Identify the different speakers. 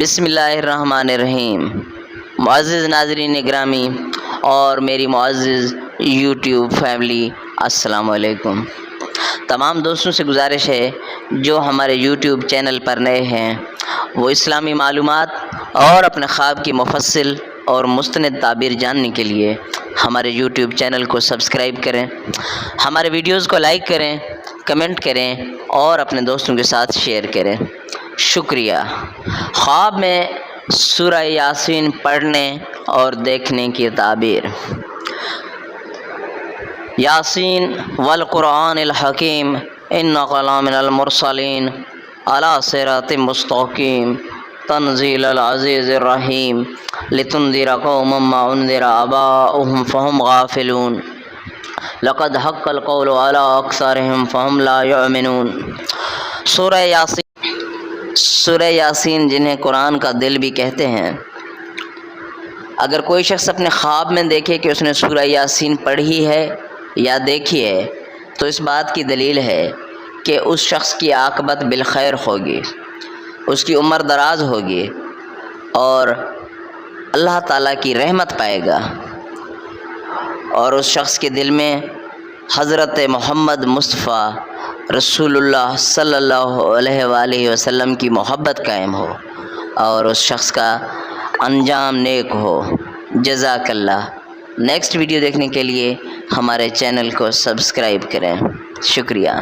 Speaker 1: بسم اللہ الرحمن الرحیم۔ معزز ناظرین گرامی اور میری معزز یوٹیوب فیملی، السلام علیکم۔ تمام دوستوں سے گزارش ہے جو ہمارے یوٹیوب چینل پر نئے ہیں وہ اسلامی معلومات اور اپنے خواب کی مفصل اور مستند تعبیر جاننے کے لیے ہمارے یوٹیوب چینل کو سبسکرائب کریں، ہمارے ویڈیوز کو لائک کریں، کمنٹ کریں اور اپنے دوستوں کے ساتھ شیئر کریں۔ شکریہ۔ خواب میں سورہ یاسین پڑھنے اور دیکھنے کی تعبیر۔ یاسین والقرآن الحکیم انک لمن المرسلین علی صراط مستقیم تنزیل العزیز الرحیم لتنذر قوما ما انذر آباؤهم فهم غافلون لقد حق القول علی اکثرهم فهم لا یؤمنون۔ سورہ یاسین جنہیں قرآن کا دل بھی کہتے ہیں، اگر کوئی شخص اپنے خواب میں دیکھے کہ اس نے سورہ یاسین پڑھی ہے یا دیکھی ہے تو اس بات کی دلیل ہے کہ اس شخص کی عاقبت بالخیر ہوگی، اس کی عمر دراز ہوگی اور اللہ تعالیٰ کی رحمت پائے گا، اور اس شخص کے دل میں حضرت محمد مصطفیٰ رسول اللہ صلی اللہ علیہ وآلہ وسلم کی محبت قائم ہو اور اس شخص کا انجام نیک ہو۔ جزاک اللہ۔ نیکسٹ ویڈیو دیکھنے کے لیے ہمارے چینل کو سبسکرائب کریں۔ شکریہ۔